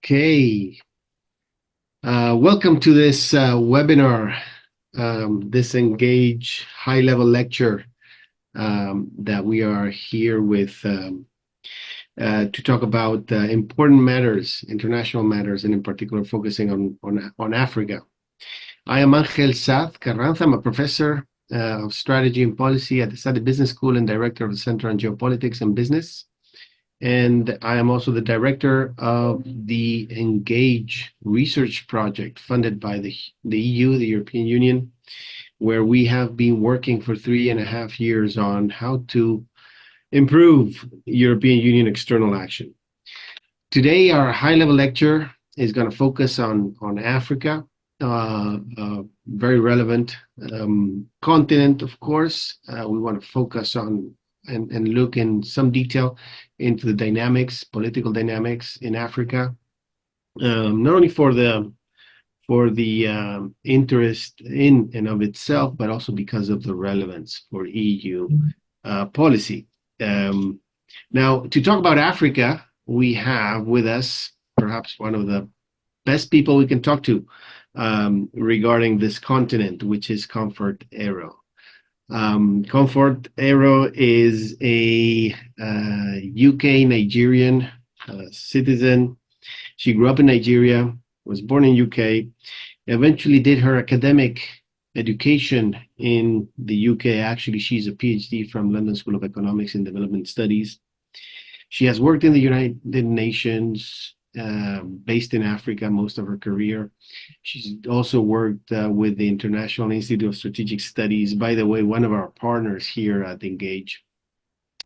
Okay, welcome to this webinar, this Engage high-level lecture that we are here with to talk about important matters, international matters, and in particular focusing on Africa. I am Angel Saz Carranza. I'm a professor of strategy and policy at the Study Business School and director of the Center on Geopolitics and Business. And I am also the director of the Engage research project funded by the EU, the European Union, where we have been working for 3.5 years on how to improve European Union external action. Today, our high-level lecture is going to focus on Africa, very relevant continent, of course. We want to focus on and look in some detail into the dynamics, political dynamics in Africa, not only for the interest in and of itself, but also because of the relevance for EU policy. Now, to talk about Africa, we have with us perhaps one of the best people we can talk to regarding this continent, which is Comfort Ero. Comfort Ero is a UK Nigerian citizen. She grew up in Nigeria, was born in UK, eventually did her academic education in the UK. Actually, she's a PhD from London School of Economics and Development Studies. She has worked in the United Nations, based in Africa most of her career. She's also worked with the International Institute of Strategic Studies, by the way, one of our partners here at Engage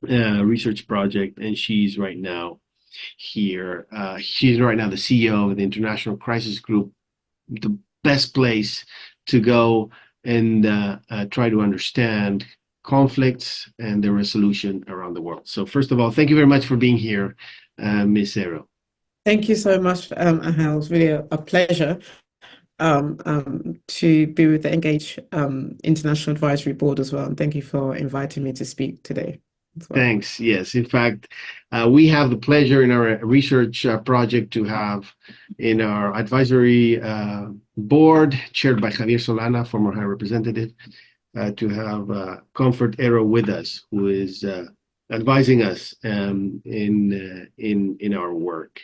research project, and she's right now here. She's right now the CEO of the International Crisis Group, the best place to go and try to understand conflicts and their resolution around the world. So first of all, thank you very much for being here, Ms. Ero. Thank you so much, Angel. It's really a pleasure to be with the Engage International Advisory Board as well. And thank you for inviting me to speak today as well. Thanks. Yes, in fact, we have the pleasure in our research project to have in our advisory board, chaired by Javier Solana, former High Representative, to have Comfort Ero with us, who is advising us in our work.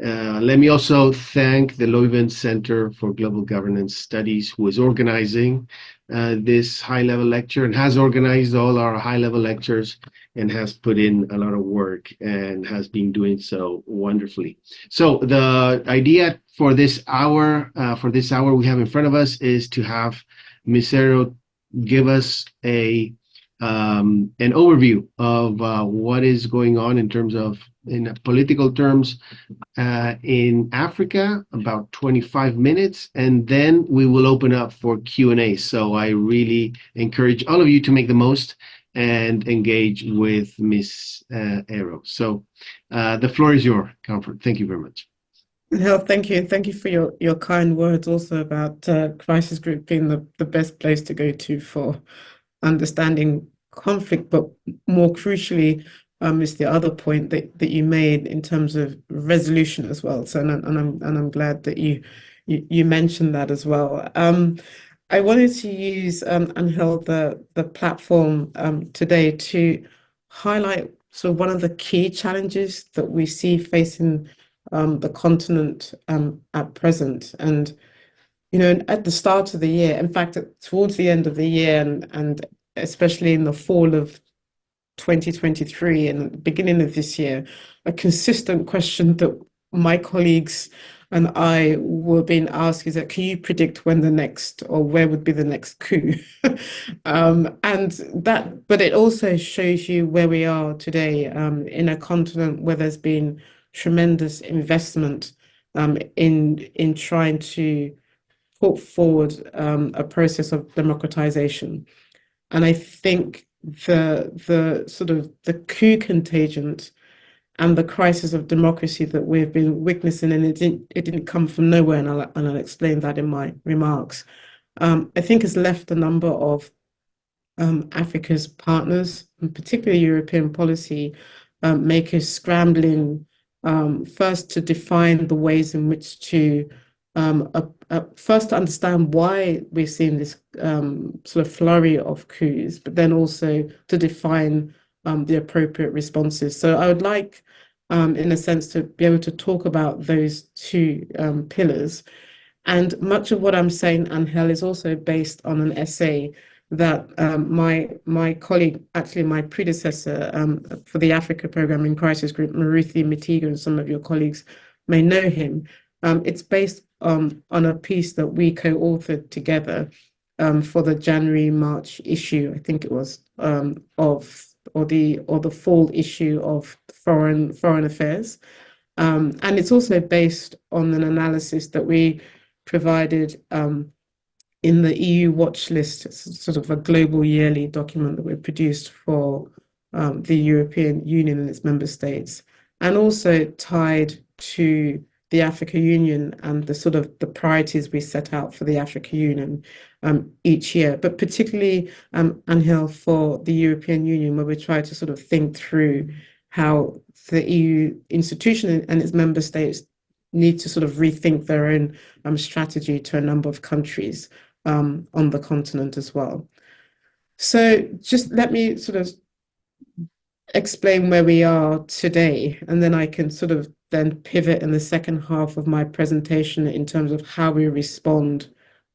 Let me also thank the Leuven Center for Global Governance Studies, who is organizing this high-level lecture and has organized all our high-level lectures and has put in a lot of work and has been doing so wonderfully. So the idea for this hour we have in front of us is to have Ms. Ero give us an overview of what is going on in terms of in political terms in Africa, about 25 minutes, and then we will open up for Q&A. So I really encourage all of you to make the most and engage with Ms. Ero. So the floor is yours, Comfort. Thank you very much. Well, thank you. And thank you for your kind words also about Crisis Group being the best place to go to for understanding conflict, but more crucially, is the other point that you made in terms of resolution as well. So, and I'm glad that you mentioned that as well. I wanted to use Angel the platform today to highlight sort of one of the key challenges that we see facing the continent at present. And at the start of the year, in fact, towards the end of the year, and especially in the fall of 2023 and the beginning of this year, a consistent question that my colleagues and I were being asked is that, can you predict when the next, or where would be the next coup? But it also shows you where we are today in a continent where there's been tremendous investment in trying to put forward a process of democratization. And I think the sort of the coup contagion and the crisis of democracy that we've been witnessing, and it didn't come from nowhere, and I'll explain that in my remarks, I think has left a number of Africa's partners, and particularly European policy makers, scrambling first to define the ways in which to first to understand why we're seeing this sort of flurry of coups, but then also to define the appropriate responses. So I would like, in a sense, to be able to talk about those two pillars. And much of what I'm saying, Angel, is also based on an essay that my colleague, actually my predecessor for the Africa program in Crisis Group, Maruthi Mitiga, and some of your colleagues may know him. It's based on a piece that we co-authored together for the January-March issue, I think it was, of or the fall issue of Foreign Affairs. And it's also based on an analysis that we provided in the EU watch list. It's sort of a global yearly document that we produced for the European Union and its member states, and also tied to the Africa Union and the sort of the priorities we set out for the Africa Union each year, but particularly Angel, for the European Union, where we try to sort of think through how the EU institution and its member states need to sort of rethink their own strategy to a number of countries on the continent as well. So just let me sort of explain where we are today, and then I can sort of then pivot in the second half of my presentation in terms of how we respond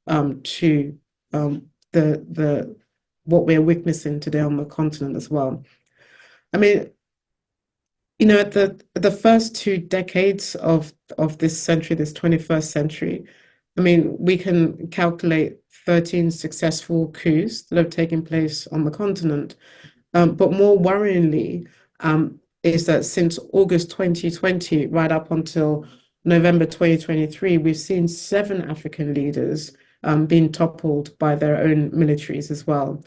to the what we're witnessing today on the continent as well. I mean, you know, the first 2 decades of this century, this 21st century, I mean, we can calculate 13 successful coups that have taken place on the continent. But more worryingly, is that since August 2020, right up until November 2023, we've seen 7 African leaders being toppled by their own militaries as well.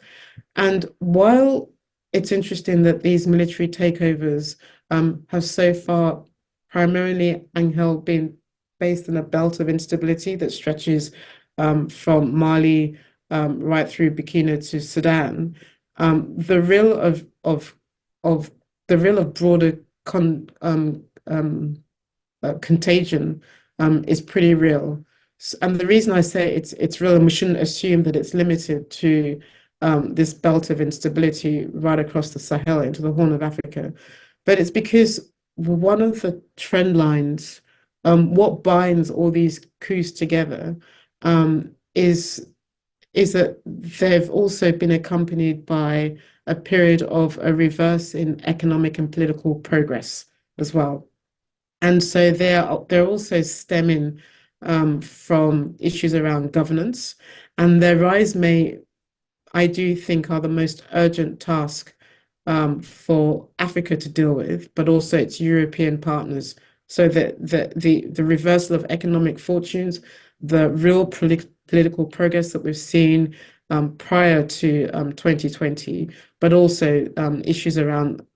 And while it's interesting that these military takeovers have so far primarily, Angel, been based in a belt of instability that stretches from Mali right through Burkina to Sudan, the real of broader contagion is pretty real. And the reason I say it's real, and we shouldn't assume that it's limited to this belt of instability right across the Sahel into the Horn of Africa, but it's because one of the trend lines, what binds all these coups together, is that they've also been accompanied by a period of a reverse in economic and political progress as well. And so they're also stemming from issues around governance, and their rise may, I do think, are the most urgent task for Africa to deal with, but also its European partners. So that the reversal of economic fortunes, the real political progress that we've seen prior to 2020, but also issues around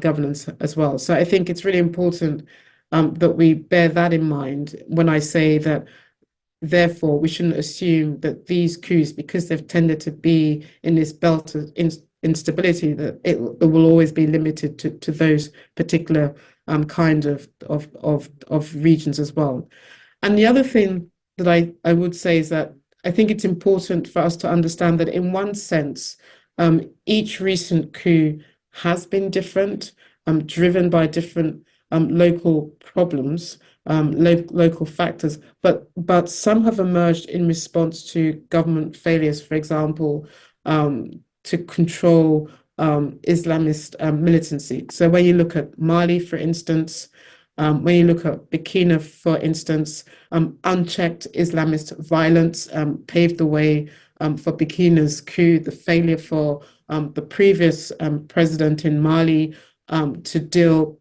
governance as well. So I think it's really important that we bear that in mind when I say that, therefore, we shouldn't assume that these coups, because they've tended to be in this belt of instability, that it will always be limited to those particular kind of regions as well. And the other thing that I would say is that I think it's important for us to understand that, in one sense, each recent coup has been different, driven by different local problems, local factors, but some have emerged in response to government failures, for example, to control Islamist militancy. So when you look at Mali, for instance, when you look at Burkina, for instance, unchecked Islamist violence paved the way for Burkina's coup, the failure for the previous president in Mali to deal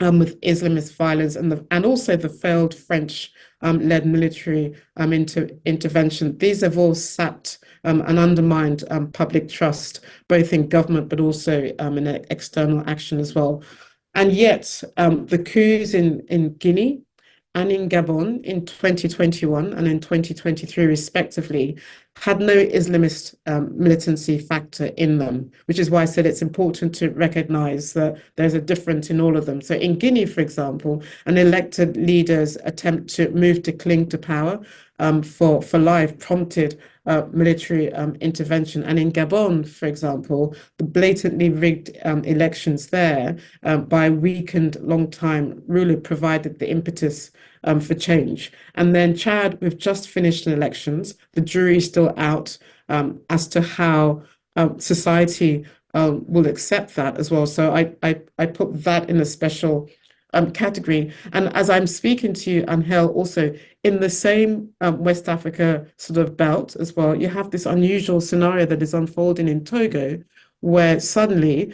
with Islamist violence, and also the failed French-led military intervention. These have all sapped and undermined public trust, both in government but also in external action as well. And yet, the coups in Guinea and in Gabon in 2021 and in 2023, respectively, had no Islamist militancy factor in them, which is why I said it's important to recognize that there's a difference in all of them. So in Guinea, for example, an elected leader's attempt to move to cling to power for life prompted military intervention. And in Gabon, for example, the blatantly rigged elections there by a weakened long-time ruler provided the impetus for change. And then Chad, we've just finished elections. The jury's still out as to how society will accept that as well. So I put that in a special category. And as I'm speaking to you, Angel, also in the same West Africa sort of belt as well, you have this unusual scenario that is unfolding in Togo, where suddenly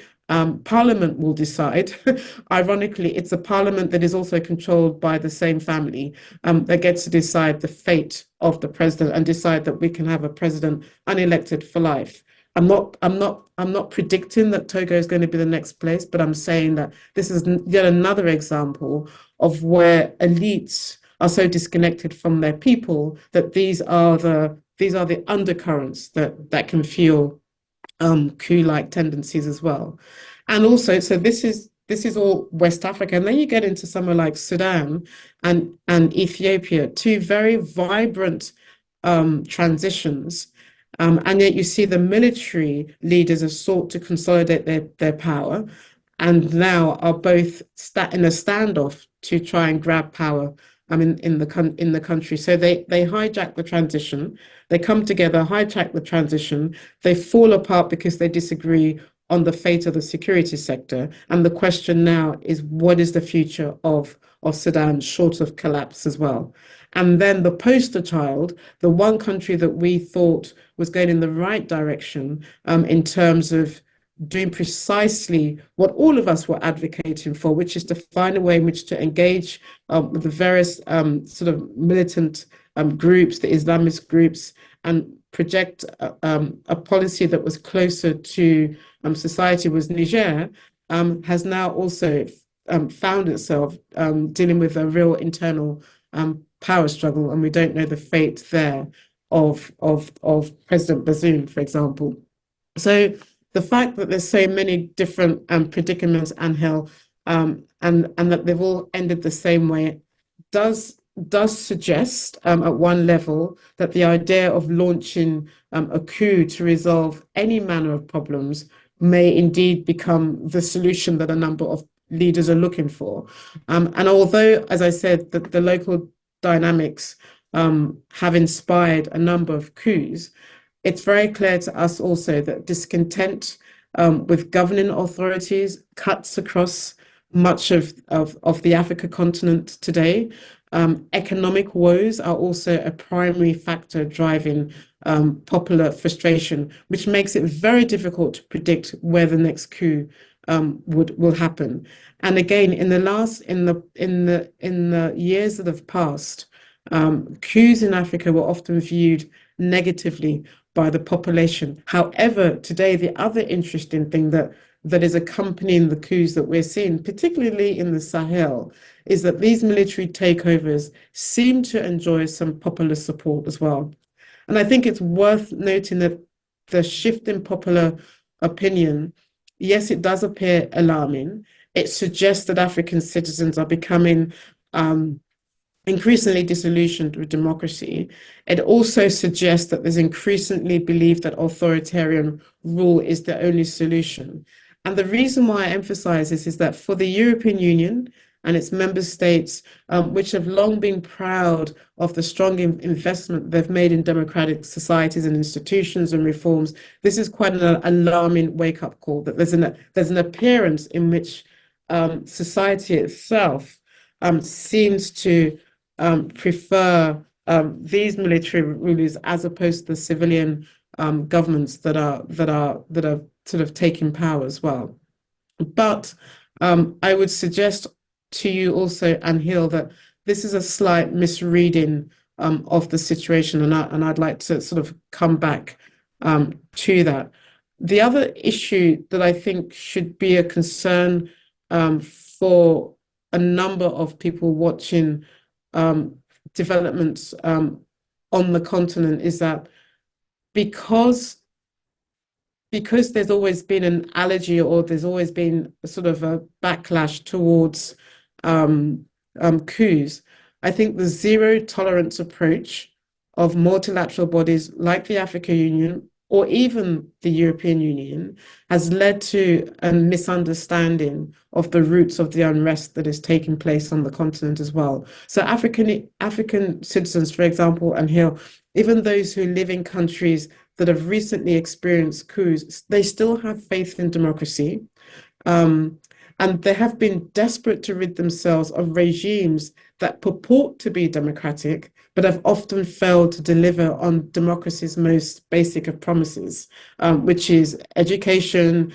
Parliament will decide. Ironically, it's a parliament that is also controlled by the same family that gets to decide the fate of the president and decide that we can have a president unelected for life. I'm not predicting that Togo is going to be the next place, but I'm saying that this is yet another example of where elites are so disconnected from their people that these are the undercurrents that can fuel coup-like tendencies as well. And also, so this is all West Africa, and then you get into somewhere like Sudan and Ethiopia, two very vibrant transitions. And yet you see the military leaders have sought to consolidate their power and now are both in a standoff to try and grab power in the country. So they hijack the transition, they come together, hijack the transition, they fall apart because they disagree on the fate of the security sector. And the question now is, what is the future of Sudan short of collapse as well? And then the poster child, the one country that we thought was going in the right direction in terms of doing precisely what all of us were advocating for, which is to find a way in which to engage with the various sort of militant groups, the Islamist groups, and project a policy that was closer to society was Niger, has now also found itself dealing with a real internal power struggle, and we don't know the fate there of President Bazoum, for example. So the fact that there's so many different predicaments, Angel, and that they've all ended the same way does suggest at one level that the idea of launching a coup to resolve any manner of problems may indeed become the solution that a number of leaders are looking for. And although, as I said, that the local dynamics have inspired a number of coups, it's very clear to us also that discontent with governing authorities cuts across much of the Africa continent today. Economic woes are also a primary factor driving popular frustration, which makes it very difficult to predict where the next coup will happen. And again, in the years that have passed, coups in Africa were often viewed negatively by the population. However, today the other interesting thing that is accompanying the coups that we're seeing, particularly in the Sahel, is that these military takeovers seem to enjoy some popular support as well. And I think it's worth noting that the shift in popular opinion, yes, it does appear alarming. It suggests that African citizens are becoming increasingly disillusioned with democracy. It also suggests that there's increasingly belief that authoritarian rule is the only solution. And the reason why I emphasize this is that for the European Union and its member states, which have long been proud of the strong investment they've made in democratic societies and institutions and reforms, this is quite an alarming wake-up call, that there's an appearance in which society itself seems to prefer these military rulers as opposed to the civilian governments that are sort of taking power as well. But I would suggest to you also, Anhil, that this is a slight misreading of the situation, and I'd like to sort of come back to that. The other issue that I think should be a concern for a number of people watching um, developments on the continent is that because there's always been an allergy, or there's always been a sort of a backlash towards um, coups, I think the zero tolerance approach of multilateral bodies like the African Union or even the European Union has led to a misunderstanding of the roots of the unrest that is taking place on the continent as well. So African citizens, for example, and here, even those who live in countries that have recently experienced coups, they still have faith in democracy. Um, and they have been desperate to rid themselves of regimes that purport to be democratic, but have often failed to deliver on democracy's most basic of promises, which is education,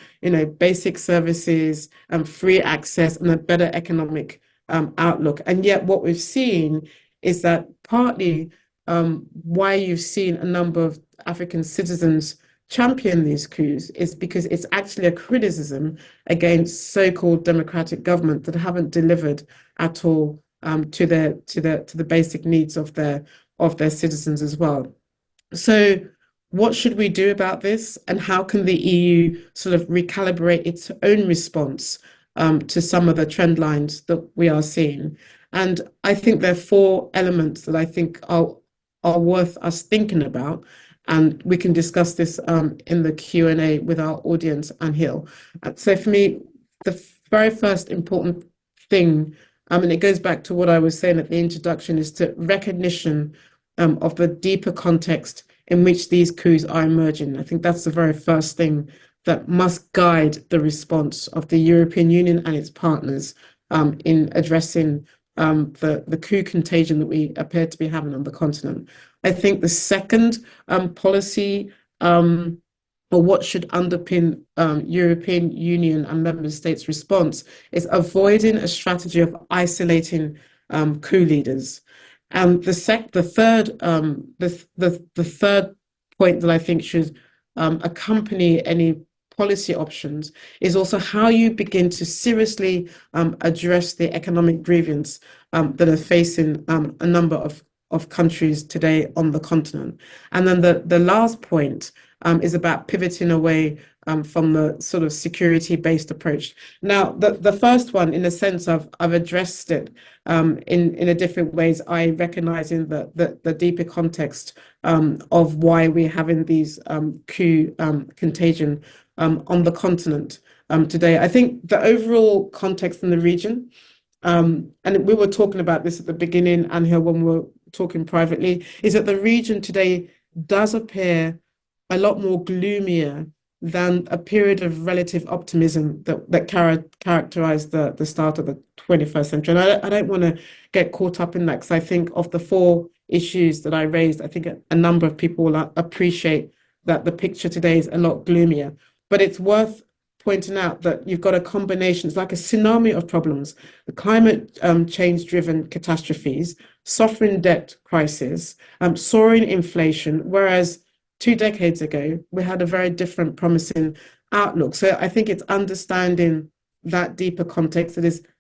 basic services, free access, and a better economic outlook. And yet, what we've seen is that partly why you've seen a number of African citizens champion these coups is because it's actually a criticism against so-called democratic government that haven't delivered at all to the basic needs of their citizens as well. So what should we do about this, and how can the EU sort of recalibrate its own response to some of the trend lines that we are seeing? And I think there are four elements that I think are worth us thinking about, and we can discuss this in the Q&A with our audience and Hill. So for me, the very first important thing, and it goes back to what I was saying at the introduction, is to recognition of the deeper context in which these coups are emerging. I think that's the very first thing that must guide the response of the European Union and its partners in addressing the coup contagion that we appear to be having on the continent. I think the second policy, or what should underpin European Union and member states' response, is avoiding a strategy of isolating coup leaders. And the third point that I think should accompany any policy options is also how you begin to seriously address the economic grievance that are facing a number of countries today on the continent. And then the last point is about pivoting away from the sort of security-based approach. Now, the first one, in a sense, I've addressed it in a different ways. I recognize in the deeper context of why we're having these coup contagion on the continent today. I think the overall context in the region, and we were talking about this at the beginning, and here when we were talking privately, is that the region today does appear a lot more gloomier than a period of relative optimism that characterized the start of the 21st century. And I don't want to get caught up in that, because I think of the four issues that I raised, I think a number of people will appreciate that the picture today is a lot gloomier. But it's worth pointing out that you've got a combination, it's like a tsunami of problems: the climate change-driven catastrophes, sovereign debt crisis, soaring inflation, whereas 2 decades ago, we had a very different promising outlook. So I think it's understanding that deeper context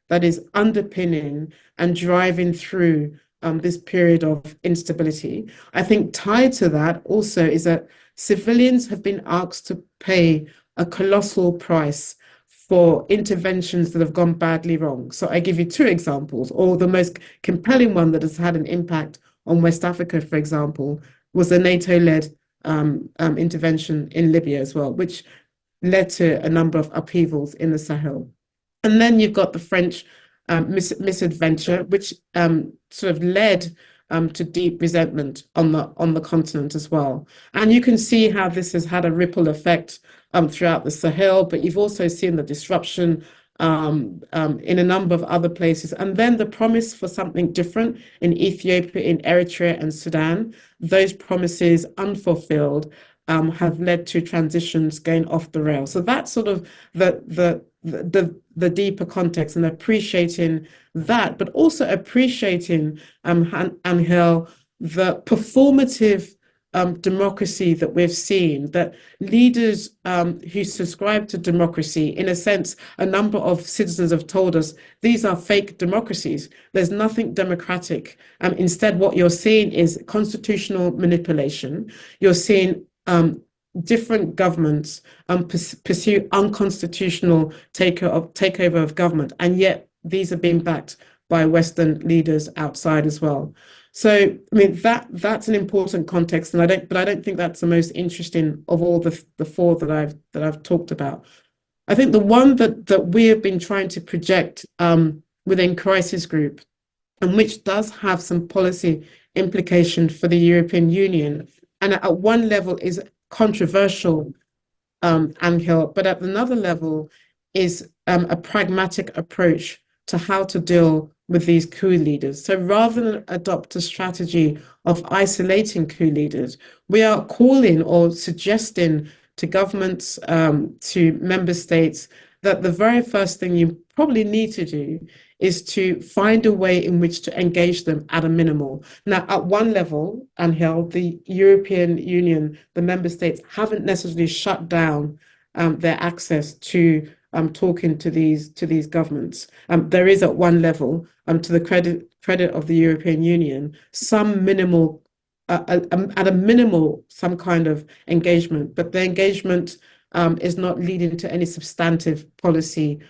that is underpinning and driving through this period of instability. I think tied to that also is that civilians have been asked to pay a colossal price for interventions that have gone badly wrong. So I give you two examples, or the most compelling one that has had an impact on West Africa, for example, was the NATO-led intervention in Libya as well, which led to a number of upheavals in the Sahel. And then you've got the French misadventure, which sort of led to deep resentment on the continent as well. And you can see how this has had a ripple effect throughout the Sahel, but you've also seen the disruption in a number of other places. And then the promise for something different in Ethiopia, in Eritrea, and Sudan. Those promises unfulfilled have led to transitions going off the rail. So that's sort of the deeper context, and appreciating that, but also appreciating Angel, the performative democracy that we've seen, that leaders who subscribe to democracy, in a sense, a number of citizens have told us these are fake democracies. There's nothing democratic. Instead, what you're seeing is constitutional manipulation. You're seeing different governments pursue unconstitutional takeover of government, and yet these are being backed by Western leaders outside as well. So, I mean, that's an important context, and I don't think that's the most interesting of all the four that I've talked about. I think the one that we have been trying to project within Crisis Group, and which does have some policy implication for the European Union, and at one level is controversial, Angel, but at another level is a pragmatic approach to how to deal with these coup leaders. So rather than adopt a strategy of isolating coup leaders, we are calling or suggesting to governments, to member states, that the very first thing you probably need to do is to find a way in which to engage them at a minimal. Now, at one level, Angel, the European Union, the member states haven't necessarily shut down their access to talking to these governments. There is at one level, to the credit of the European Union, some minimal, at a minimal, some kind of engagement, but the engagement is not leading to any substantive policy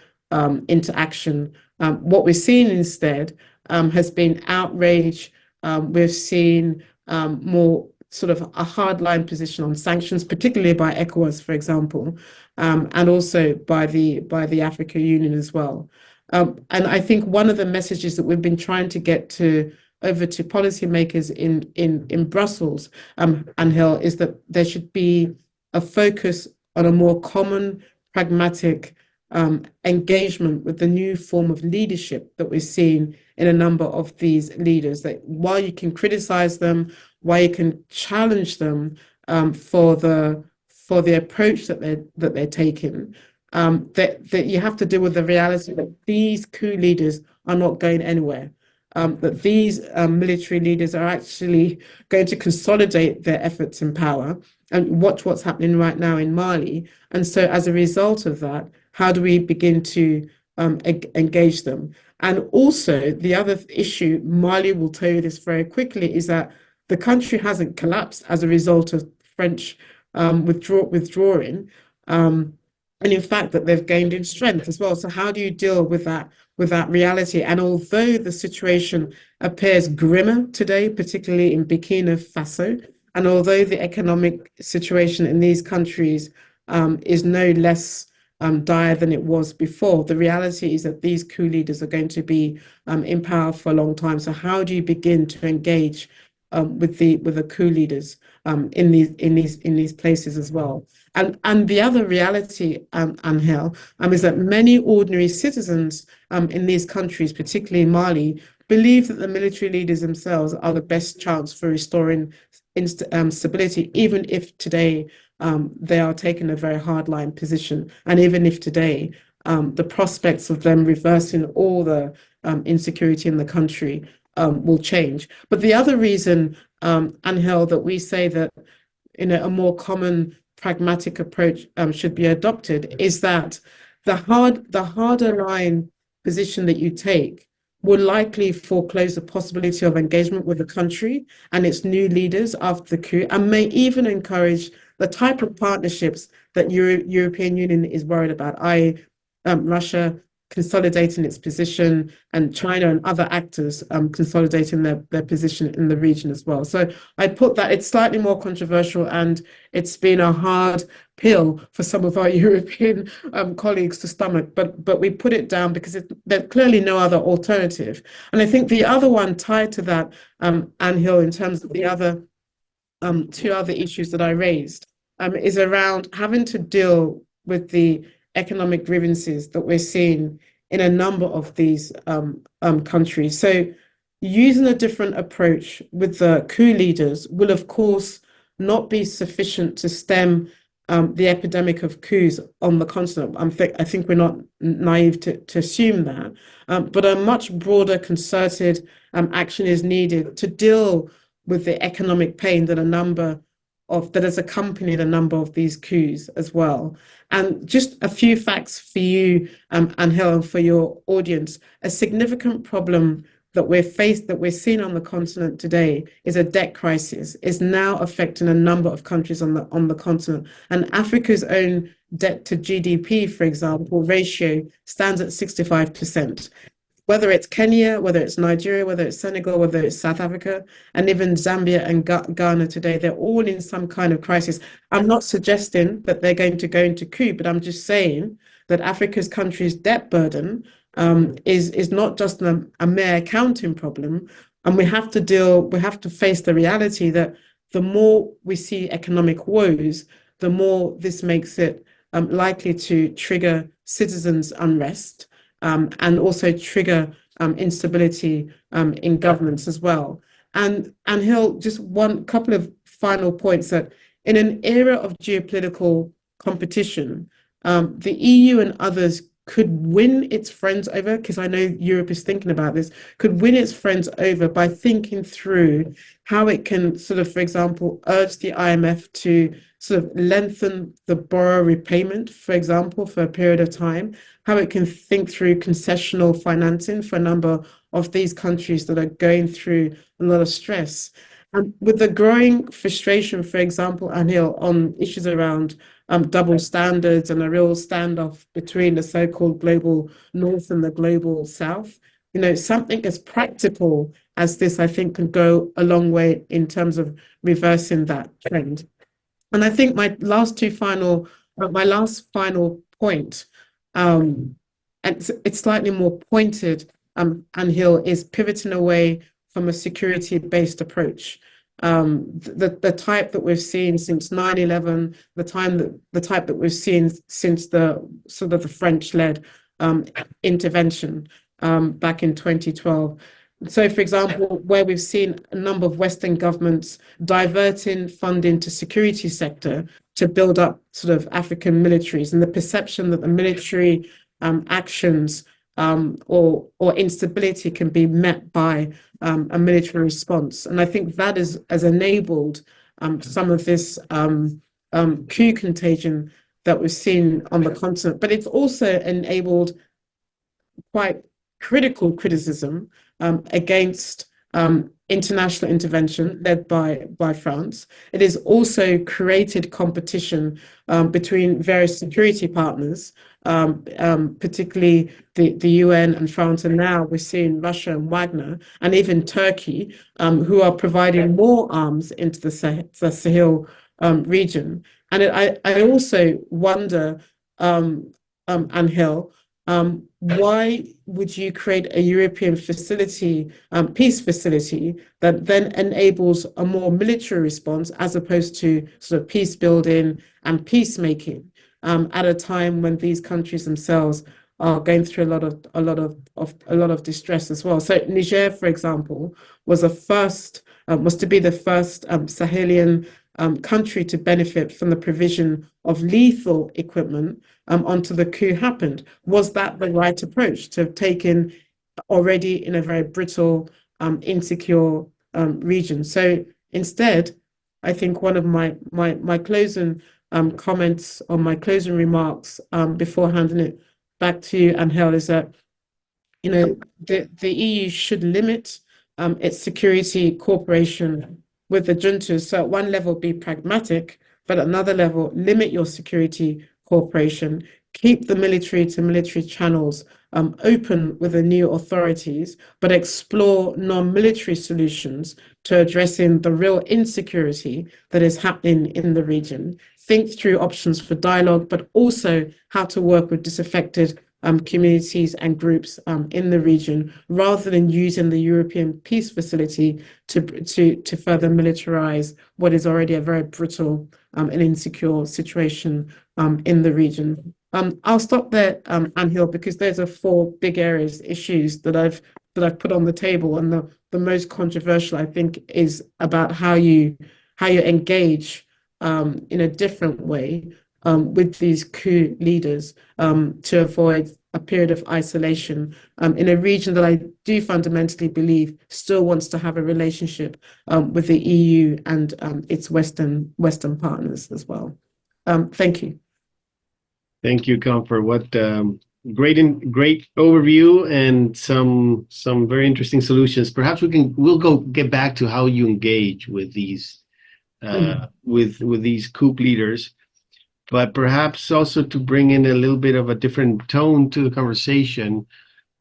interaction. What we're seeing instead has been outrage. We've seen more sort of a hardline position on sanctions, particularly by ECOWAS, for example, and also by the African Union as well. And I think one of the messages that we've been trying to get to over to policymakers in Brussels, Angel, is that there should be a focus on a more common, pragmatic engagement with the new form of leadership that we're seeing in a number of these leaders. That while you can criticize them, while you can challenge them for the approach that they're taking, that you have to deal with the reality that these coup leaders are not going anywhere. That these military leaders are actually going to consolidate their efforts in power, and watch what's happening right now in Mali. And so as a result of that, how do we begin to engage them? And also the other issue, Mali will tell you this very quickly, is that the country hasn't collapsed as a result of French withdrawing. And in fact, that they've gained in strength as well. So how do you deal with that reality? And although the situation appears grimmer today, particularly in Burkina Faso, and although the economic situation in these countries is no less dire than it was before, the reality is that these coup leaders are going to be in power for a long time. So how do you begin to engage with the coup leaders in these places as well? And the other reality, Angel, is that many ordinary citizens in these countries, particularly Mali, believe that the military leaders themselves are the best chance for restoring stability, even if today they are taking a very hardline position, and even if today the prospects of them reversing all the insecurity in the country will change. But the other reason, Angel, that we say that a more common pragmatic approach should be adopted is that the harder line position that you take will likely foreclose the possibility of engagement with the country and its new leaders after the coup, and may even encourage the type of partnerships that European Union is worried about, i.e., Russia consolidating its position, and China and other actors consolidating their position in the region as well. So I put that it's slightly more controversial, and it's been a hard pill for some of our European colleagues to stomach, but we put it down because there's clearly no other alternative. And I think the other one tied to that, Angel, in terms of the other two other issues that I raised, is around having to deal with the economic grievances that we're seeing in a number of these countries. So using a different approach with the coup leaders will, of course, not be sufficient to stem the epidemic of coups on the continent. I think we're not naive to assume that, but a much broader concerted action is needed to deal with the economic pain that a number that has accompanied a number of these coups as well. And just a few facts for you, Angel, and for your audience. A significant problem that we're seeing on the continent today is a debt crisis, is now affecting a number of countries on the continent. And Africa's own debt to GDP, for example, ratio stands at 65%. Whether it's Kenya, whether it's Nigeria, whether it's Senegal, whether it's South Africa, and even Zambia and Ghana today, they're all in some kind of crisis. I'm not suggesting that they're going to go into coup, but I'm just saying that Africa's countries' debt burden is not just a mere accounting problem, and we have to face the reality that the more we see economic woes, the more this makes it likely to trigger citizens' unrest and also trigger instability in governments as well. And Hill, just one couple of final points that in an era of geopolitical competition, the EU and others could win its friends over, because I know Europe is thinking about this, could win its friends over by thinking through how it can sort of, for example, urge the IMF to sort of lengthen the borrower repayment, for example, for a period of time, how it can think through concessional financing for a number of these countries that are going through a lot of stress. And with the growing frustration, for example, Anil, on issues around double standards and a real standoff between the so-called global north and the global south, something as practical as this, I think, can go a long way in terms of reversing that trend. And I think my last final point, and it's slightly more pointed, and Hill, is pivoting away from a security-based approach. The type that we've seen since 9/11, the type that we've seen since the sort of the French-led intervention back in 2012. So, for example, where we've seen a number of Western governments diverting funding to security sector to build up sort of African militaries, and the perception that the military actions or instability can be met by a military response. And I think that has enabled some of this coup contagion that we've seen on the continent. But it's also enabled quite critical criticism against international intervention led by France. It has also created competition between various security partners, particularly the UN and France, and now we're seeing Russia and Wagner, and even Turkey, who are providing more arms into the Sahel region. And I also wonder, Angel, why would you create a European facility, peace facility, that then enables a more military response as opposed to sort of peace building and peacemaking at a time when these countries themselves are going through a lot of distress as well? So Niger, for example, was to be the first Sahelian country to benefit from the provision of lethal equipment until the coup happened. Was that the right approach to have taken already in a very brittle, insecure region? So instead, I think one of my closing comments or my closing remarks before handing it back to you, Angel, is that the EU should limit its security cooperation with the juntas. So at one level, be pragmatic, but at another level, limit your security cooperation, keep the military to military channels open with the new authorities, but explore non-military solutions to addressing the real insecurity that is happening in the region. Think through options for dialogue, but also how to work with disaffected communities and groups in the region, rather than using the European Peace Facility to further militarize what is already a very brittle and insecure situation in the region. I'll stop there, Angel, because those are four big issues that I've put on the table, and the most controversial, I think, is about how you engage in a different way with these coup leaders to avoid a period of isolation in a region that I do fundamentally believe still wants to have a relationship with the EU and its Western partners as well. Thank you. Thank you, Comfort. What great overview and some very interesting solutions. Perhaps we'll go get back to how you engage with these with these coup leaders, but perhaps also to bring in a little bit of a different tone to the conversation.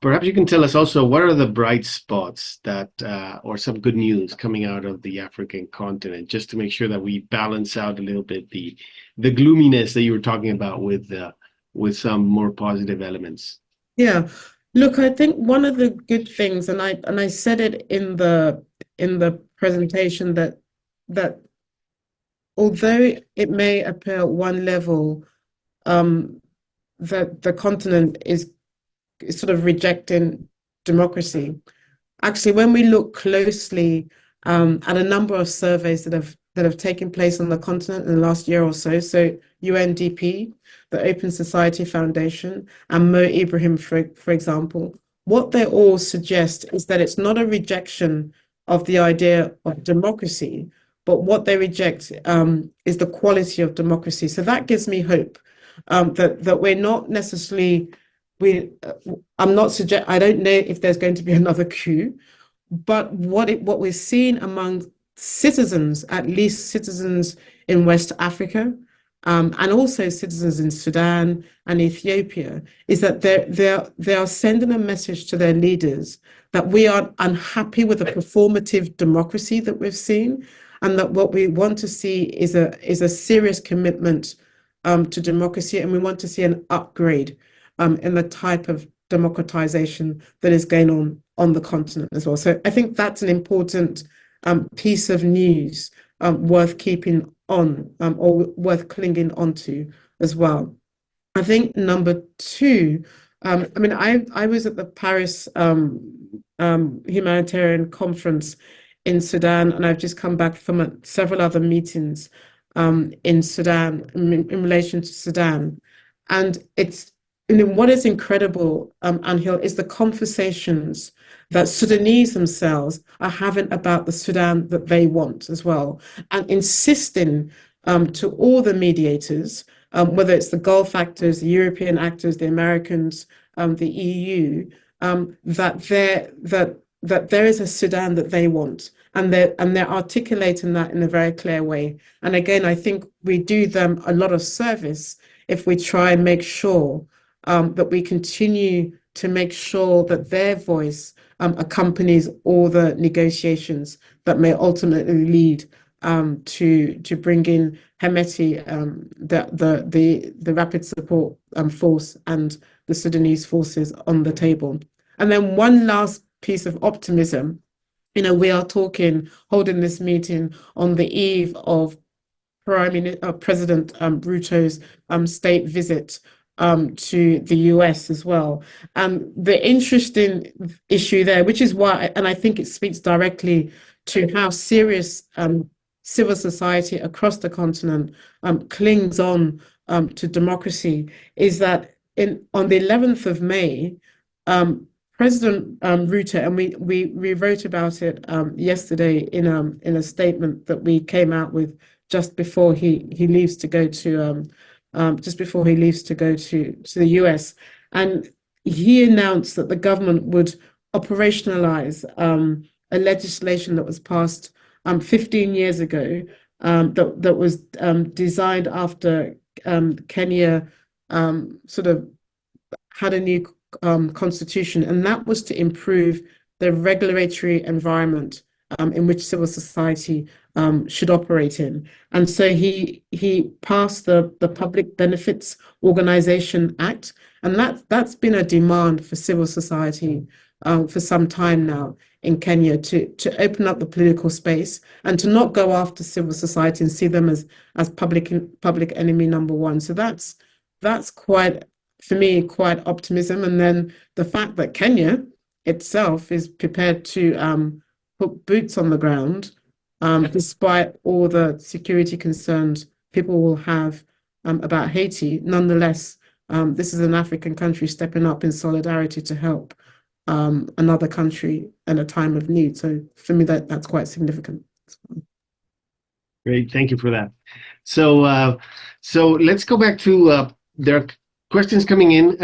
Perhaps you can tell us also what are the bright spots that, or some good news coming out of the African continent, just to make sure that we balance out a little bit the gloominess that you were talking about with some more positive elements. Yeah. Look, I think one of the good things, and I said it in the presentation that although it may appear at one level um, that the continent is sort of rejecting democracy. Actually, when we look closely at a number of surveys that have taken place on the continent in the last year or so, so UNDP, the Open Society Foundation, and Mo Ibrahim, for example, what they all suggest is that it's not a rejection of the idea of democracy, but what they reject is the quality of democracy. So that gives me hope that we're not necessarily we. I don't know if there's going to be another coup, but what we're seeing among citizens, at least citizens in West Africa, and also citizens in Sudan and Ethiopia, is that they are sending a message to their leaders that we are unhappy with the performative democracy that we've seen, and that what we want to see is a serious commitment to democracy, and we want to see an upgrade in the type of democratization that is going on the continent as well. So I think that's an important piece of news worth keeping on or worth clinging onto as well. I think number two, I mean, I was at the Paris humanitarian conference in Sudan, and I've just come back from several other meetings in Sudan in relation to Sudan, and what is incredible, Anhil, is the conversations that Sudanese themselves are having about the Sudan that they want as well, and insisting to all the mediators, whether it's the Gulf actors, the European actors, the Americans, the EU, that there is a Sudan that they want, and they're articulating that in a very clear way. And again, I think we do them a lot of service if we try and make sure that we continue to make sure that their voice accompanies all the negotiations that may ultimately lead to bring in Hemeti, the rapid support force, and the Sudanese forces on the table. And then one last piece of optimism. We are holding this meeting on the eve of President Ruto's state visit to the US as well. And the interesting issue there, which is why, and I think it speaks directly to how serious civil society across the continent clings on to democracy, is that on the 11th of May, President Ruto, and we wrote about it yesterday in a statement that we came out with just before he leaves to go to the US, and he announced that the government would operationalize a legislation that was passed 15 years ago, that was designed after Kenya sort of had a new constitution, and that was to improve the regulatory environment in which civil society should operate in. And so he passed the Public Benefits Organization Act, and that's been a demand for civil society for some time now in Kenya, to open up the political space and to not go after civil society and see them as public enemy number one. So that's quite, for me, quite optimism. And then the fact that Kenya itself is prepared to put boots on the ground, despite all the security concerns people will have about Haiti. Nonetheless, This is an African country stepping up in solidarity to help another country in a time of need. So for me, that's quite significant. Great, thank you for that. So let's go back to there are questions coming in.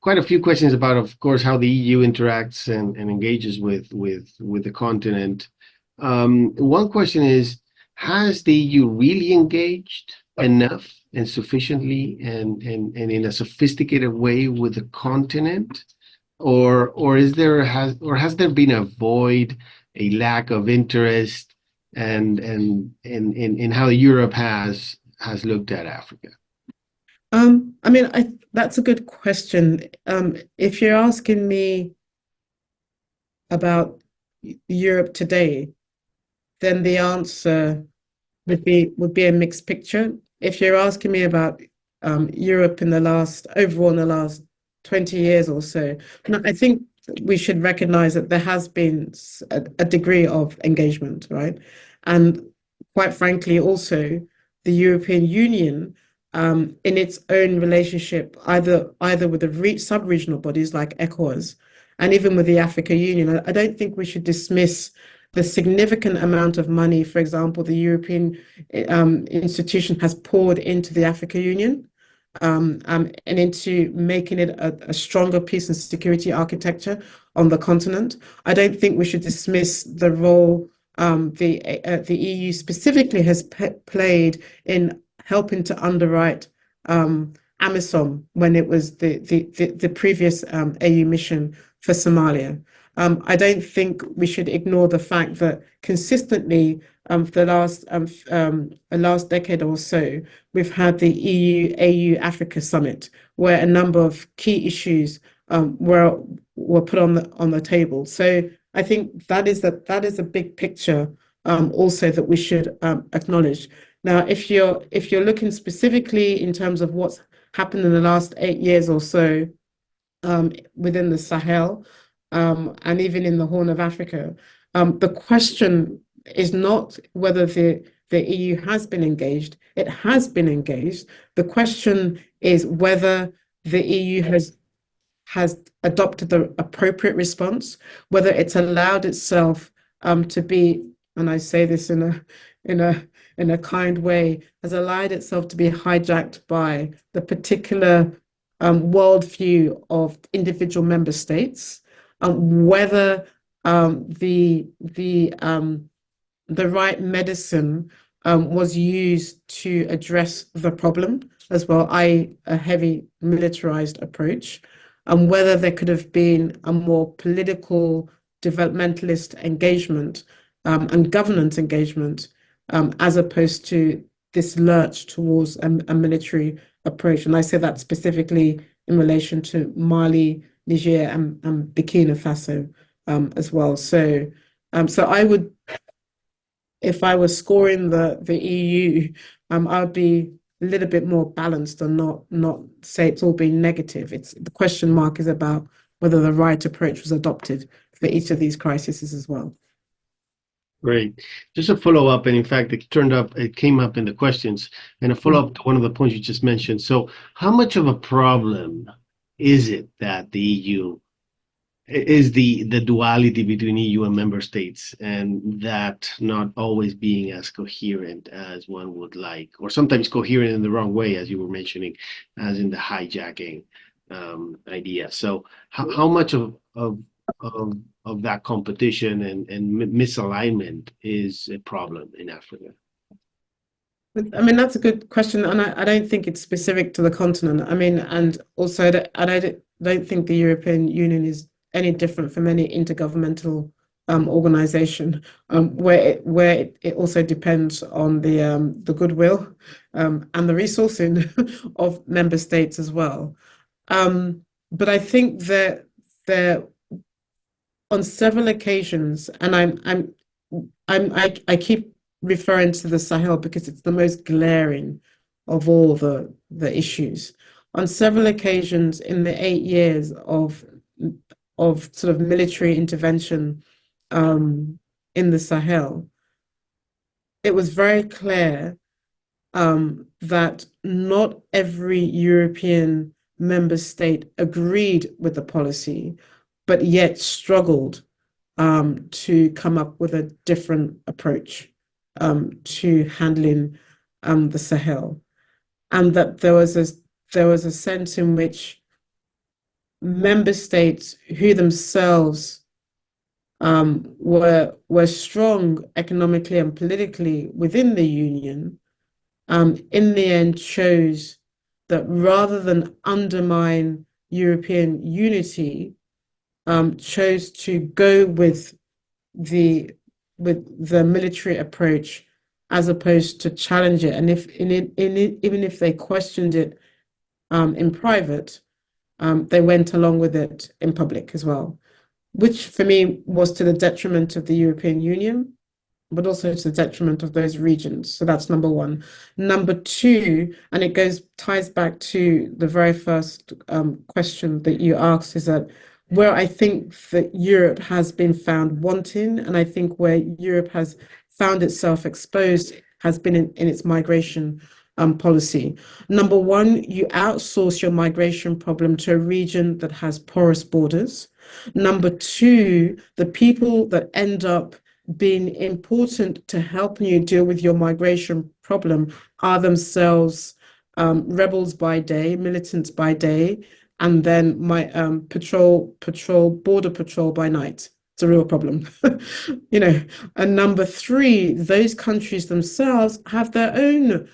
Quite a few questions about, of course, how the EU interacts and engages with the continent. One question is, has the EU really engaged enough and sufficiently and in a sophisticated way with the continent, or has there been a void, a lack of interest? And in how Europe has looked at Africa. I mean, that's a good question. If you're asking me about Europe today, then the answer would be a mixed picture. If you're asking me about Europe overall in the last 20 years or so, no, I think we should recognize that there has been a degree of engagement, right? And quite frankly, also the European Union, in its own relationship, either with the sub-regional bodies like ECOWAS, and even with the Africa Union, I don't think we should dismiss the significant amount of money, for example, the European institution has poured into the Africa Union, and into making it a stronger peace and security architecture on the continent. I don't think we should dismiss the role the EU specifically has played in helping to underwrite AMISOM when it was the previous AU mission for Somalia. I don't think we should ignore the fact that consistently for the last decade or so, we've had the EU-AU Africa Summit, where a number of key issues were put on the table. So I think that is a big picture also that we should acknowledge. Now, if you're looking specifically in terms of what's happened in the last 8 years or so within the Sahel, and even in the Horn of Africa. The question is not whether the EU has been engaged. It has been engaged. The question is whether the EU has adopted the appropriate response, whether it's allowed itself to be, and I say this in a kind way, has allowed itself to be hijacked by the particular worldview of individual member states, whether the right medicine was used to address the problem as well, i.e. a heavy militarized approach, and whether there could have been a more political developmentalist engagement and governance engagement as opposed to this lurch towards a military approach. And I say that specifically in relation to Mali, Niger, and Burkina Faso as well. So I would, if I was scoring the EU, I would be a little bit more balanced and not say it's all been negative. It's the question mark is about whether the right approach was adopted for each of these crises as well. Great. Just a follow up, and in fact, it came up in the questions, and a follow up to one of the points you just mentioned. So, how much of a problem is it that the EU is the duality between EU and member states, and that not always being as coherent as one would like, or sometimes coherent in the wrong way, as you were mentioning, as in the hijacking idea. So, how much of that competition and misalignment is a problem in Africa? I mean, that's a good question, and I don't think it's specific to the continent. I mean, and also, and I don't think the European Union is any different from any intergovernmental organization, where it also depends on the goodwill and the resourcing of member states as well. But I think that there on several occasions, and I keep referring to the Sahel because it's the most glaring of all the issues. On several occasions in the 8 years of sort of military intervention in the Sahel, it was very clear that not every European member state agreed with the policy, but yet struggled to come up with a different approach to handling the Sahel, and that there was a sense in which member states who themselves were strong economically and politically within the union, in the end chose that rather than undermine European unity, chose to go the with the military approach as opposed to challenge it. And if even if they questioned it in private, they went along with it in public as well, which for me was to the detriment of the European Union, but also to the detriment of those regions. So that's number one. Number two, and it ties back to the very first question that you asked, is that where I think that Europe has been found wanting, and I think where Europe has found itself exposed has been in its migration policy. Number one, you outsource your migration problem to a region that has porous borders. Number two, the people that end up being important to helping you deal with your migration problem are themselves rebels by day, militants by day, and then my border patrol by night. It's a real problem. You know. And number three, those countries themselves have their own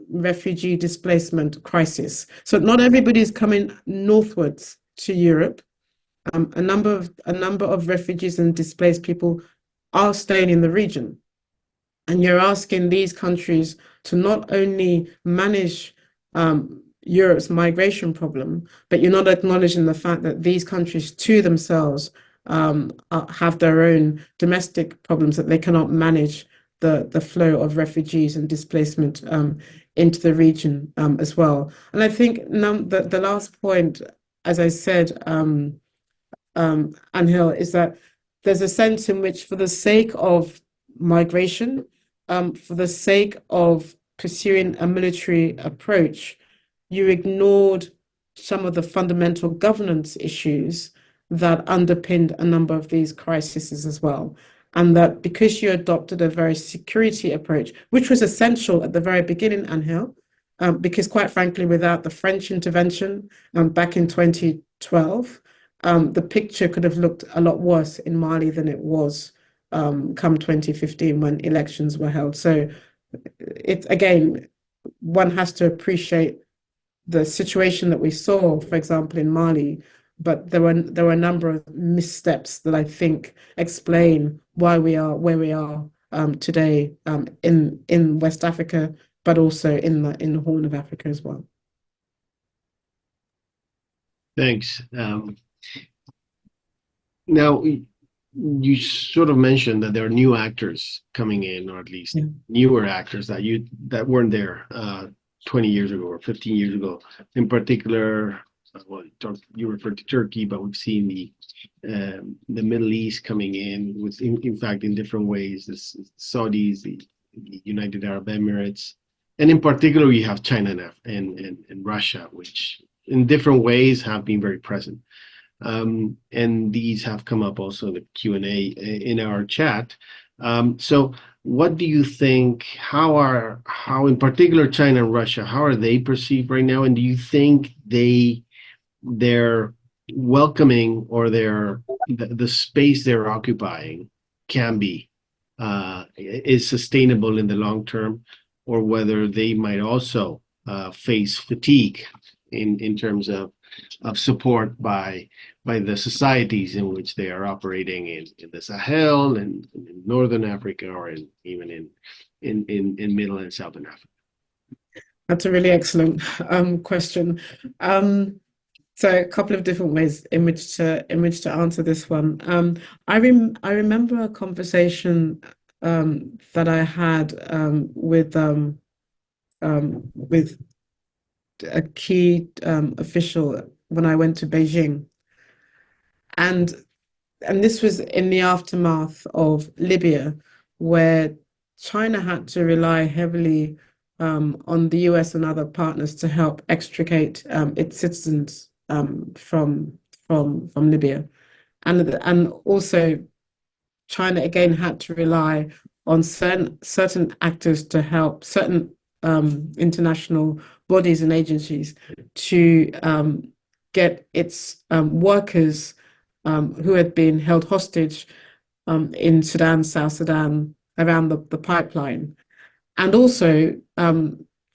refugee displacement crisis. So not everybody is coming northwards to Europe. A number of refugees and displaced people are staying in the region. And you're asking these countries to not only manage Europe's migration problem, but you're not acknowledging the fact that these countries to themselves have their own domestic problems, that they cannot manage the flow of refugees and displacement into the region as well. And I think the last point, as I said, Angel, is that there's a sense in which, for the sake of migration, for the sake of pursuing a military approach, you ignored some of the fundamental governance issues that underpinned a number of these crises as well. And that because you adopted a very security approach, which was essential at the very beginning, Angel, because quite frankly, without the French intervention back in 2012, the picture could have looked a lot worse in Mali than it was come 2015 when elections were held. So it again, one has to appreciate the situation that we saw, for example, in Mali, but there were a number of missteps that I think explain why we are where we are today in West Africa, but also in the Horn of Africa as well. Thanks. Now, you sort of mentioned that there are new actors coming in, or at least Yeah. newer actors that weren't there 20 years ago or 15 years ago. In particular, well, you referred to Turkey, but we've seen the Middle East coming in with, in fact, in different ways. The Saudis, the United Arab Emirates, and in particular, you have China and Russia, which in different ways have been very present. And these have come up also in the Q&A in our chat. So what do you think, how in particular China and Russia, how are they perceived right now? And do you think they're welcoming, or the space they're occupying can be is sustainable in the long term, or whether they might also face fatigue in terms of support by the societies in which they are operating in the Sahel and in Northern Africa, or even in Middle and Southern Africa? That's a really excellent question. So a couple of different ways in which to answer this one. I remember a conversation that I had with a key official when I went to Beijing, and this was in the aftermath of Libya, where China had to rely heavily on the US and other partners to help extricate its citizens from Libya. And also China again had to rely on certain actors to help certain international bodies and agencies to get its workers who had been held hostage in Sudan, South Sudan, around the pipeline. And also,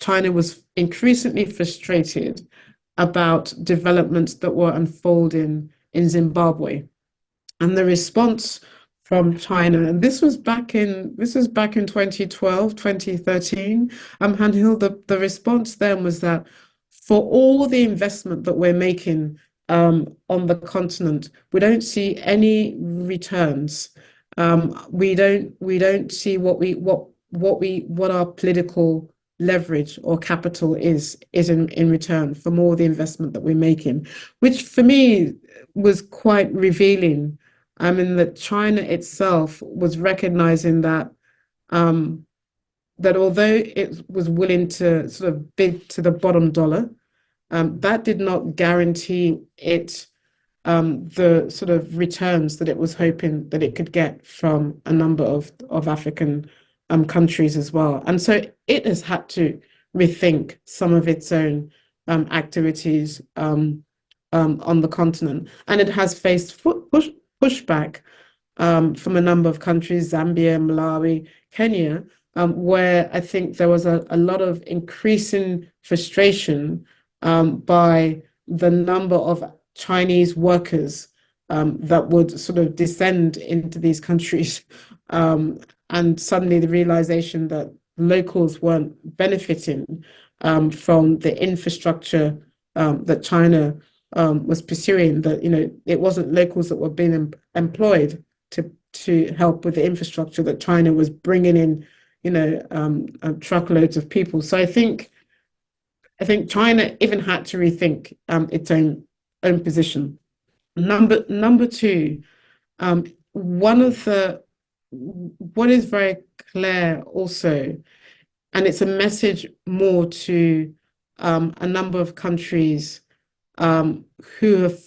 China was increasingly frustrated about developments that were unfolding in Zimbabwe. And the response from China, and this was back in 2012, 2013, Handhill, the response then was that for all the investment that we're making on the continent, we don't see any returns. We don't see what our political leverage or capital is in return from all the investment that we're making, which for me was quite revealing. I mean, that China itself was recognizing that although it was willing to sort of bid to the bottom dollar, that did not guarantee it the sort of returns that it was hoping that it could get from a number of African countries as well. And so it has had to rethink some of its own activities on the continent. And it has faced pushback from a number of countries, Zambia, Malawi, Kenya, where I think there was a lot of increasing frustration by the number of Chinese workers that would sort of descend into these countries. And suddenly the realization that locals weren't benefiting from the infrastructure that China was pursuing, that, it wasn't locals that were being employed to help with the infrastructure, that China was bringing in, truckloads of people. So I think China even had to rethink its own position. Number two, one of the what is very clear also, and it's a message more to a number of countries um, who have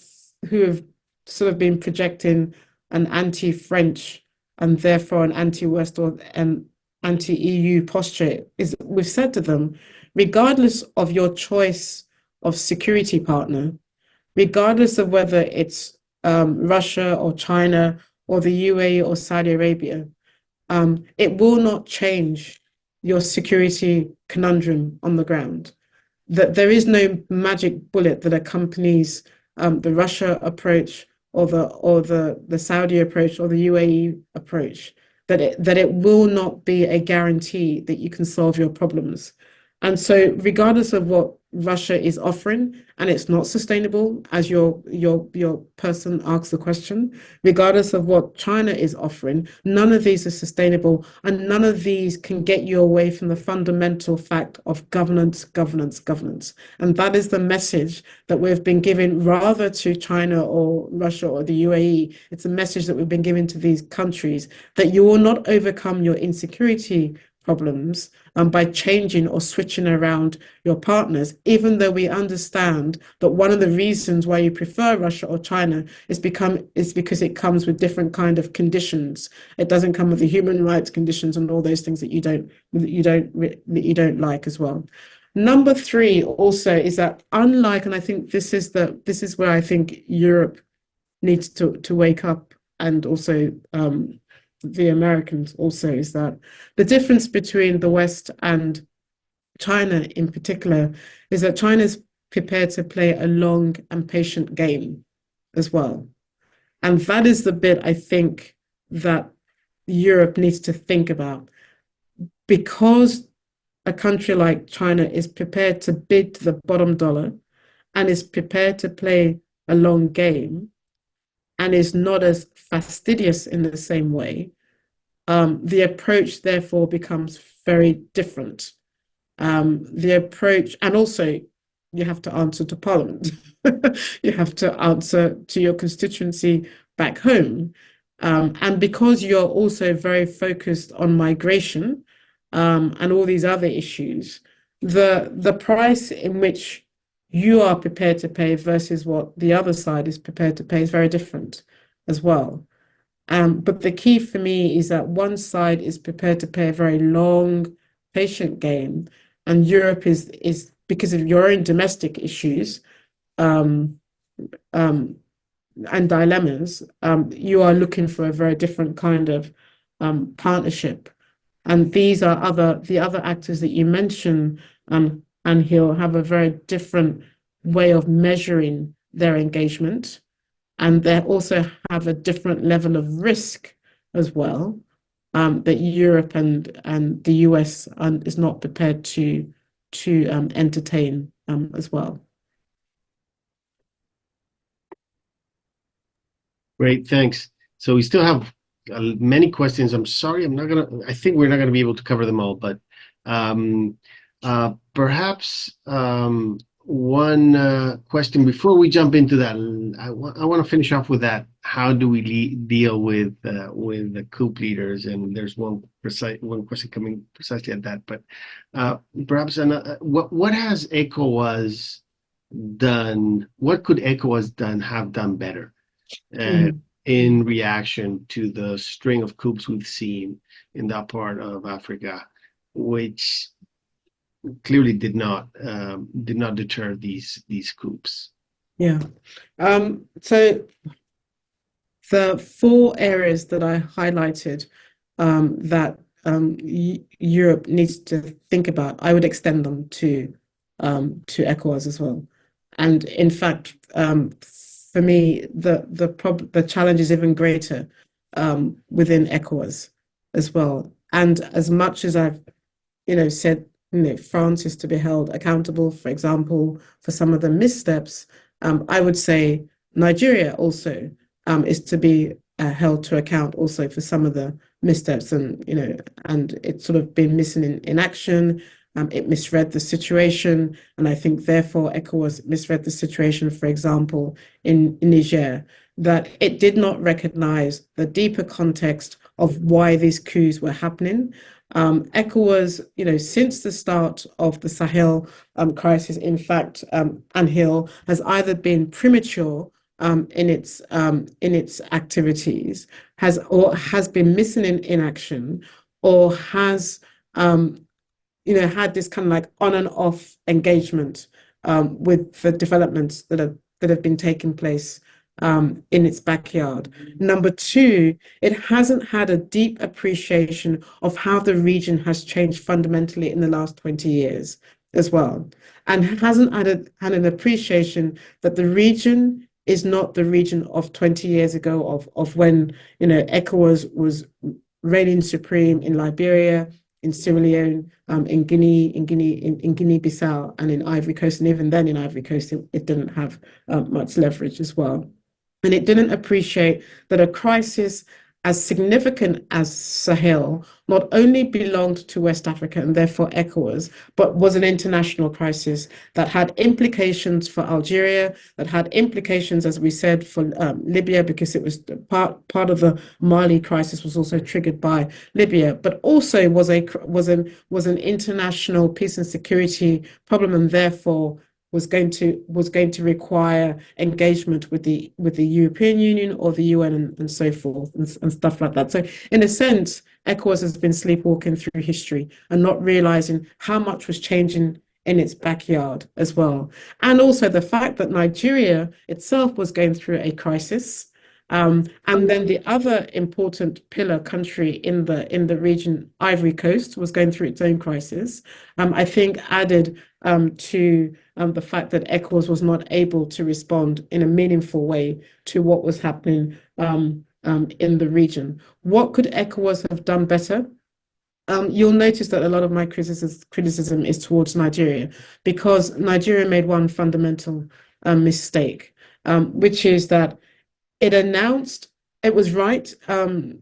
who have sort of been projecting an anti-French and therefore an anti-West or an anti-EU posture, is we've said to them, regardless of your choice of security partner, regardless of whether it's Russia or China or the UAE or Saudi Arabia, it will not change your security conundrum on the ground. That there is no magic bullet that accompanies the Russia approach or the Saudi approach or the UAE approach. That it will not be a guarantee that you can solve your problems. And so, regardless of what Russia is offering, and it's not sustainable, as your person asks the question, regardless of what China is offering, none of these are sustainable, and none of these can get you away from the fundamental fact of governance, governance, governance. And that is the message that we've been giving rather to China or Russia or the UAE. It's a message that we've been giving to these countries, that you will not overcome your insecurity problems by changing or switching around your partners, even though we understand that one of the reasons why you prefer Russia or China is because it comes with different kind of conditions. It doesn't come with the human rights conditions and all those things that you don't like as well. Number three also is that, unlike, and I think this is where I think Europe needs to wake up, and also the Americans also, is that the difference between the West and China in particular is that China's prepared to play a long and patient game as well. And that is the bit I think that Europe needs to think about, because a country like China is prepared to bid to the bottom dollar and is prepared to play a long game and is not as fastidious in the same way. The approach therefore becomes very different. The approach, and also you have to answer to Parliament, you have to answer to your constituency back home. And because you're also very focused on migration, and all these other issues, the price in which you are prepared to pay versus what the other side is prepared to pay is very different as well. But the key for me is that one side is prepared to play a very long, patient game, and Europe is because of your own domestic issues um, um, and dilemmas, you are looking for a very different kind of partnership. And these are the other actors that you mentioned, and he'll have a very different way of measuring their engagement, and they also have a different level of risk as well, that Europe and the US is not prepared to entertain as well. Great, thanks. So we still have many questions. I'm sorry, I think we're not gonna be able to cover them all, but um, perhaps one question before we jump into that. I want to finish off with that. How do we deal with the coup leaders? And there's one question coming precisely at that. But perhaps what has ECOWAS done? What could ECOWAS have done better? uh, Mm, in reaction to the string of coups we've seen in that part of Africa, which clearly did not deter these coups. yeah. So the four areas that I highlighted that Europe needs to think about, I would extend them to ECOWAS as well. And in fact, for me, the challenge is even greater within ECOWAS as well. And as much as I've said, France is to be held accountable, for example, for some of the missteps, I would say Nigeria also is to be held to account also for some of the missteps, and it's sort of been missing in action. It misread the situation, and I think therefore ECOWAS misread the situation, for example, in Niger, that it did not recognize the deeper context of why these coups were happening. ECOWAS, since the start of the Sahel crisis, in fact, Anhil has either been premature in its activities, has been missing in action, or has had this kind of like on and off engagement with the developments that have been taking place in its backyard. Number two, it hasn't had a deep appreciation of how the region has changed fundamentally in the last 20 years as well, and hasn't had an appreciation that the region is not the region of 20 years ago, of when ECOWAS was reigning supreme in Liberia, in Sierra Leone, in Guinea-Bissau, and in Ivory Coast. And even then, in Ivory Coast, it didn't have much leverage as well. And it didn't appreciate that a crisis as significant as Sahel not only belonged to West Africa and therefore ECOWAS, but was an international crisis that had implications for Algeria, that had implications, as we said, for Libya, because it was part of the Mali crisis was also triggered by Libya, but also was an international peace and security problem, and therefore was going to require engagement with the European Union or the UN, and so forth, and stuff like that. So in a sense, ECOWAS has been sleepwalking through history and not realizing how much was changing in its backyard as well. And also the fact that Nigeria itself was going through a crisis. And then the other important pillar country in the region, Ivory Coast, was going through its own crisis. I think added to the fact that ECOWAS was not able to respond in a meaningful way to what was happening in the region. What could ECOWAS have done better? You'll notice that a lot of my criticism is towards Nigeria, because Nigeria made one fundamental mistake, which is that it was right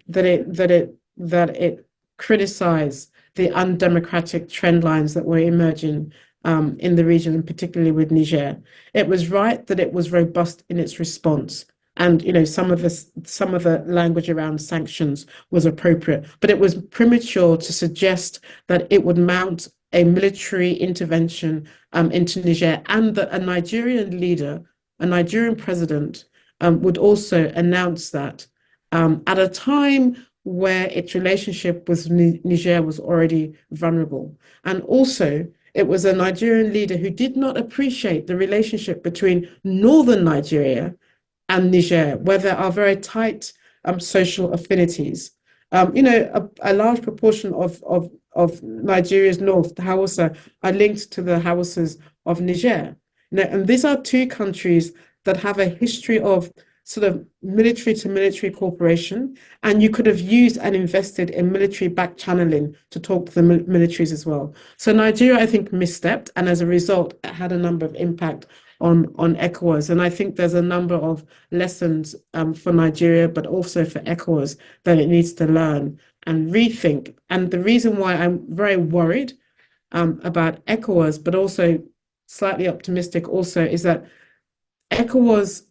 that it criticized the undemocratic trend lines that were emerging in the region, and particularly with Niger. It was right that it was robust in its response, And some of the language around sanctions was appropriate, but it was premature to suggest that it would mount a military intervention into Niger, and that a Nigerian leader, a Nigerian president, would also announce that at a time where its relationship with Niger was already vulnerable. And also, it was a Nigerian leader who did not appreciate the relationship between northern Nigeria and Niger, where there are very tight social affinities. A large proportion of Nigeria's north, the Hausa, are linked to the Hausas of Niger. And these are two countries that have a history of sort of military to military cooperation, and you could have used and invested in military back channeling to talk to the militaries as well. So Nigeria, I think, misstepped, and as a result, it had a number of impact on ECOWAS. And I think there's a number of lessons for Nigeria, but also for ECOWAS, that it needs to learn and rethink. And the reason why I'm very worried about ECOWAS, but also slightly optimistic also, is that ECOWAS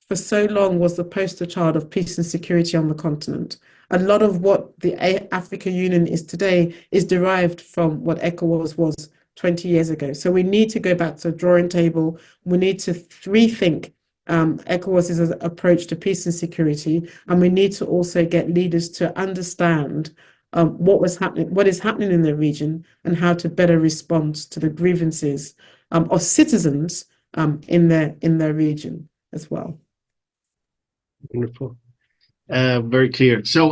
for so long was the poster child of peace and security on the continent. A lot of what the African Union is today is derived from what ECOWAS was 20 years ago. So we need to go back to the drawing table. We need to rethink ECOWAS's approach to peace and security, and we need to also get leaders to understand what is happening in the region, and how to better respond to the grievances of citizens in their region as well. Wonderful. Very clear. So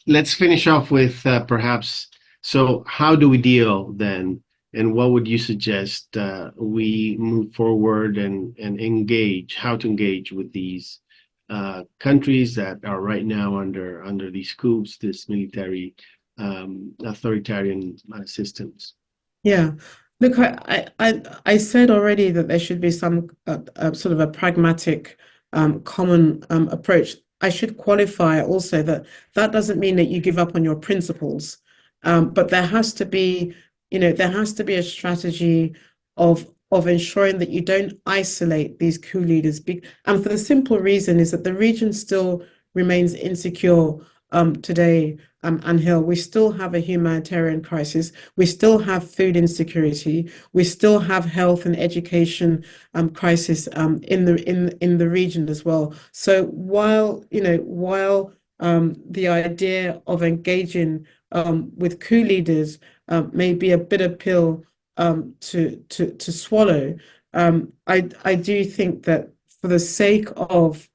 let's finish off with perhaps, so how do we deal then, and what would you suggest we move forward and engage, how to engage with these countries that are right now under these coups, this military authoritarian systems? Yeah. Look, I said already that there should be some sort of a pragmatic, common approach. I should qualify also that that doesn't mean that you give up on your principles, but there has to be, there has to be a strategy of ensuring that you don't isolate these coup leaders. And for the simple reason is that the region still remains insecure today. Hill, we still have a humanitarian crisis. We still have food insecurity. We still have health and education crisis in the region as well. So while the idea of engaging with coup leaders may be a bitter pill to swallow, I do think that for the sake of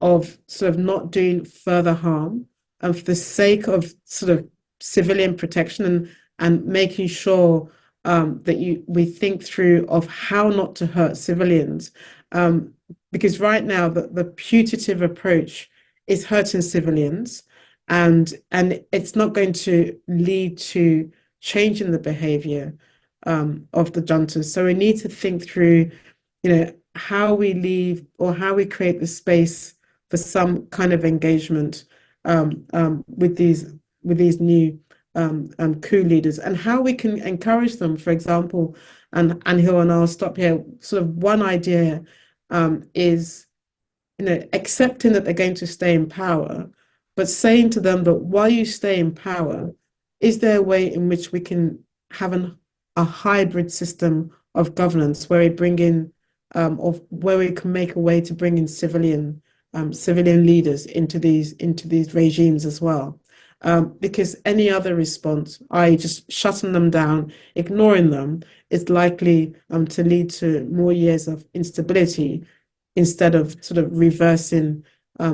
sort of not doing further harm, and for the sake of sort of civilian protection, and making sure that we think through of how not to hurt civilians, because right now the putative approach is hurting civilians, and it's not going to lead to changing the behavior of the juntas. So we need to think through, how we leave, or how we create the space for some kind of engagement with these new coup leaders, and how we can encourage them. For example, and Hill, and I'll stop here. Sort of one idea is, accepting that they're going to stay in power, but saying to them that while you stay in power, is there a way in which we can have a hybrid system of governance, where we bring in, of where we can make a way to bring in civilian leaders into these regimes as well, because any other response, i.e., just shutting them down, ignoring them, is likely to lead to more years of instability, instead of sort of reversing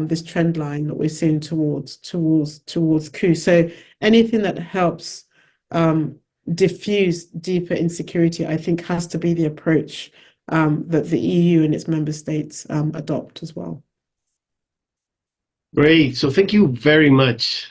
this trend line that we're seeing towards coup. So anything that helps diffuse deeper insecurity, I think, has to be the approach that the EU and its member states adopt as well. Great. So thank you very much,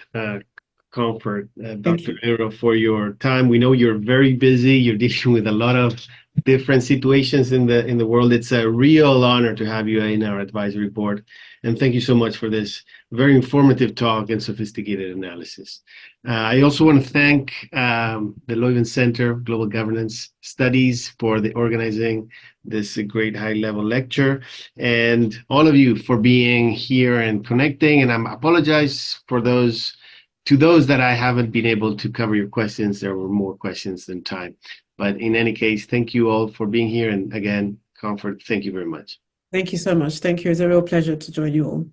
Comfort, Thank Dr. you. Enro, for your time. We know you're very busy. You're dealing with a lot of different situations in the world. It's a real honor to have you in our advisory board. And thank you so much for this very informative talk and sophisticated analysis. I also want to thank the Leuven Center Global Governance Studies for the organizing this great high-level lecture, and all of you for being here and connecting. And I apologize for those that I haven't been able to cover your questions. There were more questions than time. But in any case, thank you all for being here. And again, Comfort, thank you very much. Thank you so much. Thank you. It's a real pleasure to join you all.